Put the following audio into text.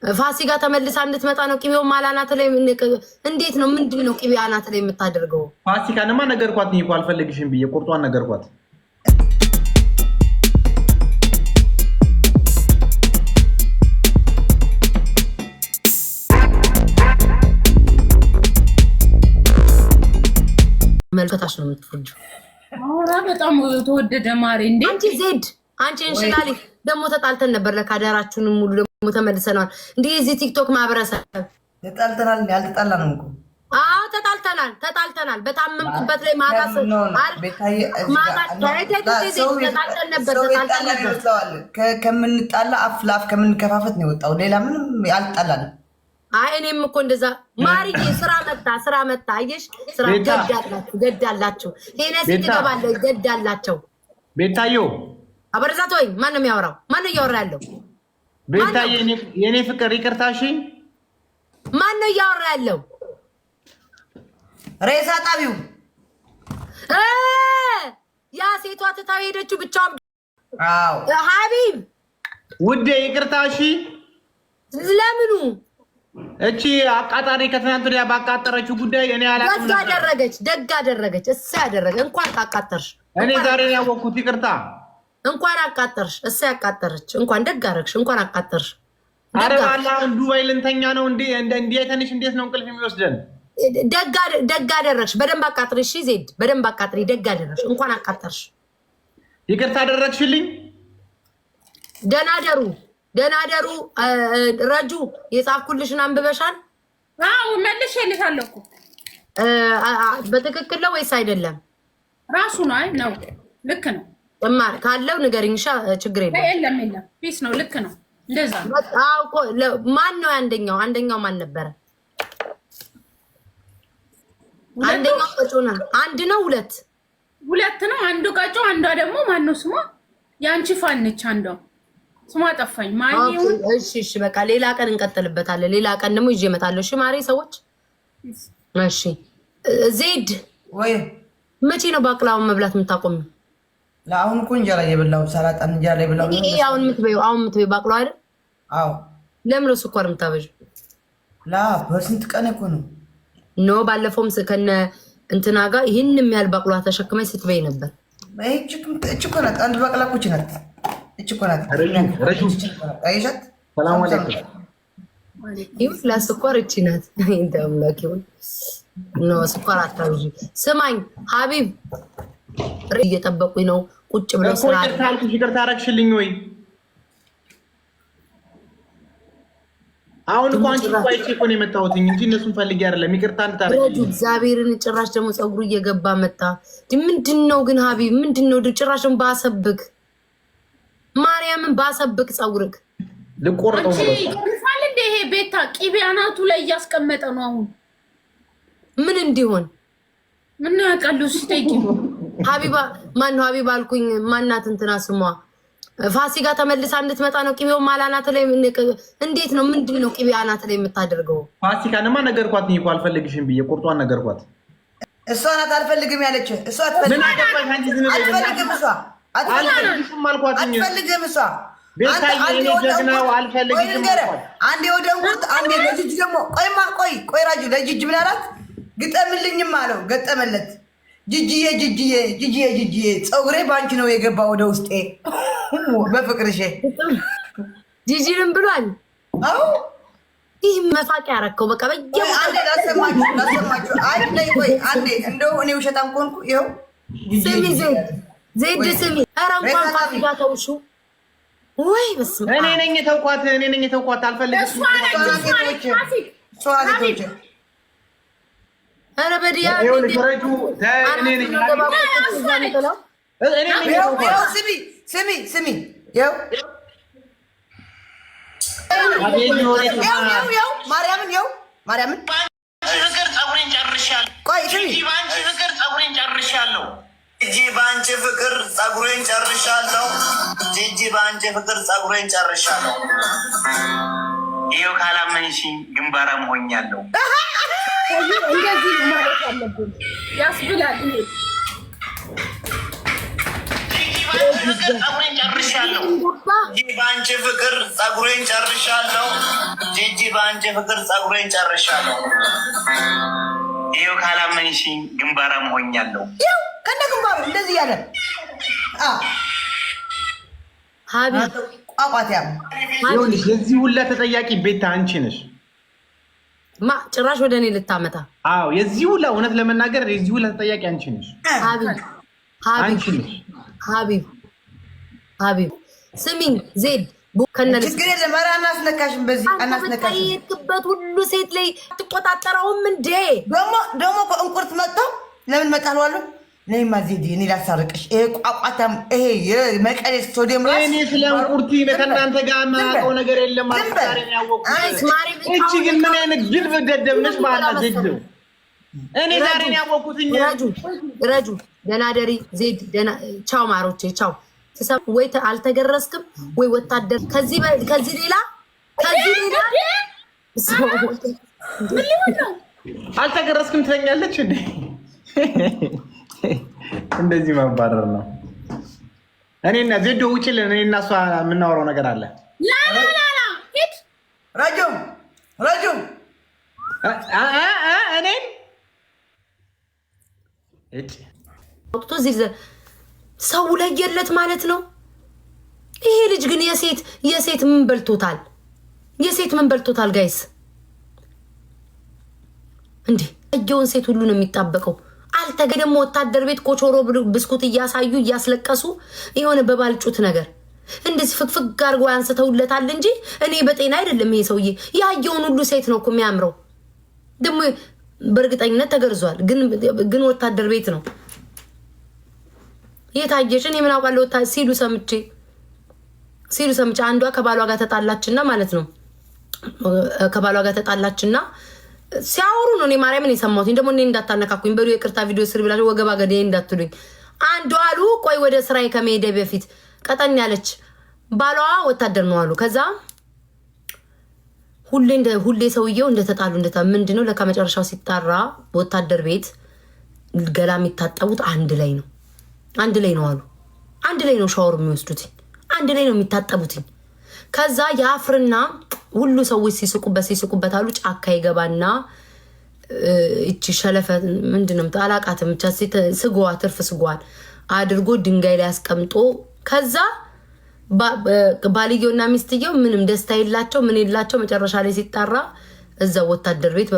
ፋሲካ ተመልሳ እንድትመጣ ነው ቅቤው ማላናት ላይ እንዴት ነው ምንድነው ቅቤ አናት ላይ የምታደርገው? ፋሲካንማ ነገርኳት እኮ አልፈልግሽም ብዬ ቁርጧን ነገርኳት። መልከታሽ ነው የምትፈርጁ። አውራ በጣም ተወደደ ማሪ እንዴ አንቺ ዜድ አንቺ እንሽላሊ ደግሞ ተጣልተን ነበር ለካዳራችሁንም ሙሉ ደግሞ ተመልሰናል። እንዴ እዚህ ቲክቶክ ማህበረሰብ ተጣልተናል። ያልተጣላንም እኮ አዎ ተጣልተናል። በታመምኩበት ላይ ማታስ ከምንጣላ አፍ ለአፍ ከምንከፋፈት ነው የወጣው። ሌላ ምንም ያልተጣላንም። አይ እኔም እኮ እንደዛ ማሪዬ ስራ መጣ አየሽ። ስራ ገዳላችሁ ሄነሲ ትገባለች ገዳላቸው ቤታዮ አበረዛት ወይ ማን ነው የሚያወራው? ማን ነው እያወራ ያለው? ቤታዬ የኔ ፍቅር ይቅርታሽ። ማን ነው እያወራ ያለው? ሬሳ ጣቢው ያ ሴቷ ትታው ሄደችው ብቻውን። አዎ ሀቢብ ውዴ ይቅርታሽ። ለምኑ እቺ አቃጣሪ ከትናንት ወዲያ ባቃጠረችው ጉዳይ እኔ አላውቅም። ደግ አደረገች እሷ ያደረገ እንኳን ታቃጠርሽ። እኔ ዛሬ ያወቅኩት ይቅርታ። እንኳን አቃጠርሽ እሷ ያቃጠረች እንኳን ደግ አደረግሽ። እንኳን አቃጠርሽ። አረ አላህን ዱባይ ልንተኛ ነው እንዴ? አይተንሽ እንዴት ነው እንቅልፍ የሚወስደን? ደግ አደረግሽ። በደንብ አቃጥሪ። እሺ ዜድ በደንብ አቃጥሪ። ደግ አደረግሽ። እንኳን አቃጠርሽ። ይቅርታ አደረግሽልኝ። ደህና ደሩ ረጁ የጻፍኩልሽን አንብበሻል? አዎ መልሼልሻለሁ እኮ። በትክክል ነው ወይስ አይደለም? ራሱ ነው። አይ ነው ልክ ነው። እማር ካለው ንገሪኝሻ። ችግር የለም። የለም ፒስ ነው። ልክ ነው። እንደዛ ነው። አዎ እኮ ማን ነው አንደኛው ማን ነበረ? አንደኛው ቀጮ ነው። አንድ ነው ሁለት ነው። አንዱ ቀጮ፣ አንዷ ደግሞ ማን ነው ስሟ? ያንቺ ፋንች አንዷ ስሟ ጠፋኝ። ማሪው እሺ በቃ ሌላ ቀን እንቀጥልበታለን። ሌላ ቀን ደግሞ ይዤ እመጣለሁ። እሺ ማሪ ሰዎች። እሺ ዜድ ወይ መቼ ነው ባቅላውን መብላት የምታቆሚው? ለአሁን እኮ እንጀራ እየበላሁ ሰላጣ እንጀራ እየበላሁ ነው። ይሄ አሁን የምትበይው ባቅላው አይደል? አዎ። ለምን ነው ስኳር የምታበዥው? በስንት ቀን እኮ ነው። ኖ ባለፈውም ከነ እንትና ጋር ይህን የሚያህል ባቅላ ተሸክመኝ ስትበይ ነበር። እች እኮ ናት አንድ ባቅላ እኮ ናት። እች እኮ ናት ረጁ አይሻት። ሰላም አለይኩም። ይሁን ለስኳር እቺ ናት። እንደምላክ ይሁን ኖ ስኳር አታብዢ። ስማኝ ሀቢብ እየጠበቁኝ ነው ቁጭ ብለው ስራ ታልኩሽ። ይቅርታ አደረግሽልኝ ወይ? አሁን እኮ አንቺ ቆይቼ እኮ ነው የመጣሁት እንጂ እነሱን ፈልጌ አይደለም። ይቅርታ እንታረጋለን። እግዚአብሔርን ጭራሽ ደግሞ ፀጉሩ እየገባ መጣ። ምንድነው ግን ሀቢብ ምንድነው? ጭራሽን ባሰብክ ማርያምን ባሰብክ ፀጉርክ ልቆርጠው ነው። ይገርፋል እንደ ይሄ ቤታ ቂቤ አናቱ ላይ እያስቀመጠ ነው። አሁን ምን እንዲሆን ምን ያቀሉ ሲጠይቂ ሀቢባ ማን ነው? ሀቢባ አልኩኝ። ማናት እንትና ስሟ ፋሲካ ተመልሳ እንድትመጣ ነው ቅቤው ማላናት ላይ እንዴት ነው ምንድነው ቅቤ አናት ላይ የምታደርገው? ፋሲካንማ ነገርኳት እኮ አልፈልግሽም ብዬ ቁርጧን ነገርኳት። እሷ ናት አልፈልግም ያለች። እሷ አትፈልግም። እሷ አልፈልግም አልኳት። አትፈልግም እሷ ቤታዬ እኔ ጀግናው አልፈልግም አልኳት። አንዴ ወደንኩት አንዴ ለጅጅ ደግሞ ቆይ ራጁ ለጅጅ ምን አላት? ግጠምልኝም አለው። ገጠመለት። ጅጅዬ ፀጉሬ ባንቺ ነው የገባ ወደ ውስጤ በፍቅርሽ ጂጂንም ብሏል። አዎ ይህ መፋቅ ያረከው በቃ አንዴ ላሰማችሁ። ቆይ አንዴ እንደው እኔ ውሸታም ኮንኩ። ይኸው ስሚ ዜድ ስሚ። ኧረ እንኳን ፋሲካ ተውሹ ወይ በስመ አብ። እኔ ነኝ የተውኳት አልፈልግም። ኧረ በዲያ ስሚ ያው ማርያምን ፍቅር ፀጉሬን ጨርሻለሁ። ቆይ ስሚ ፍቅር ፀጉሬን ጨርሻለሁ። በአንቺ ፍቅር ፀጉሬን ጨርሻለሁ። በአንቺ ፍቅር ፀጉሬን ጨርሻለሁ። ይኸው ካላመንሽኝ ግንባራ መሆኛለሁ። እንደዚህ ማለት አለብን ያስብላል። ፀጉሬን ጨርሻለሁ። በአንቺ ፍቅር ፀጉሬን ጨርሻለሁ። በአንቺ ፍቅር ጸጉሬን ጨርሻለሁ። ይኸው ካላመንሽ ግንባራም ሆኛለሁ። ይኸው ከነ ግንባሩ እንደዚህ ያለ ሀቢ ቋቋትያ ይኸውልሽ የዚህ ሁላ ተጠያቂ ቤታ አንቺ ነሽ። ማ ጭራሽ ወደ እኔ ልታመጣ? አዎ የዚህ ሁላ እውነት ለመናገር የዚህ ሁላ ተጠያቂ አንቺ ነሽ። አንቺ ነሽ ሀቢብ ስሚኝ ዜድ ከነለ ችግር የለም። ኧረ አናስነካሽም፣ በዚህ አናስነካሽም። የትበት ሁሉ ሴት ላይ አትቆጣጠረውም እንዴ? ደግሞ እንቁርት መጥተው ለምን መጣሉ? ነይማ ዜድ እኔ ላሳርቅሽ። ይሄ ቋቋታም ይሄ የመቀሌ ስቶዲየም ራስ እኔ ስለ እንቁርቲ ከእናንተ ጋር የማውቀው ነገር የለም። አስታሪ ያወቅኩት እቺ ግን ምን አይነት ግልብ ደደብ ነሽ ማለት ዜድ። እኔ ዛሬ ነው ያወቅኩት። ረጁ ደህና ደሪ ዜድ ደህና ቻው ማሮቼ ቻው። ወይ አልተገረስክም ወይ ወታደር ከዚህ ሌላ አልተገረስክም ትለኛለች እንዴ? እንደዚህ ማባረር ነው። እኔና ዜዶ ውጭልን። እኔና እሷ የምናወራው ነገር አለ። ላላላ ሂድ ረጁ እኔን ወጥቶ እዚህ ሰው ለየለት ማለት ነው። ይሄ ልጅ ግን የሴት ምን በልቶታል? ጋይስ እንዴ እየውን ሴት ሁሉ ነው የሚጣበቀው። አልተገደም ወታደር ቤት ኮቾሮ ብስኩት እያሳዩ እያስለቀሱ የሆነ በባልጩት ነገር እንደዚህ ፍግፍግ አድርጎ ያንስተውለታል እንጂ እኔ በጤና አይደለም ይሄ ሰውዬ። ያየውን ሁሉ ሴት ነው እኮ የሚያምረው። ደግሞ በእርግጠኝነት ተገርዟል፣ ግን ወታደር ቤት ነው የታየሽ። እኔ ምን አውቃለሁ ሲሉ ሰምቼ አንዷ ከባሏ ጋር ተጣላችና ማለት ነው ከባሏ ጋር ተጣላችና ሲያወሩ ነው። እኔ ማርያምን የሰማሁት ደግሞ እኔ እንዳታነካኩኝ በሉ የቅርታ ቪዲዮ ስር ብላችሁ ወገባ ገዴ እንዳትሉኝ። አንዱ አሉ ቆይ ወደ ስራዬ ከመሄደ በፊት ቀጠን ያለች ባሏ ወታደር ነው አሉ። ከዛ ሁሌ ሰውየው እንደተጣሉ ምንድነው ለካ መጨረሻው ሲጣራ ወታደር ቤት ገላ የሚታጠቡት አንድ ላይ ነው አሉ። አንድ ላይ ነው ሻወር የሚወስዱት፣ አንድ ላይ ነው የሚታጠቡት። ከዛ የአፍርና ሁሉ ሰዎች ሲስቁበት አሉ። ጫካ ይገባና እቺ ሸለፈ ምንድነው አላቃትም ብቻ ስጓዋ ትርፍ ስጓዋን አድርጎ ድንጋይ ላይ አስቀምጦ ከዛ ባልየውና ሚስትየው ምንም ደስታ የላቸው ምን የላቸው። መጨረሻ ላይ ሲጣራ እዛ ወታደር ቤት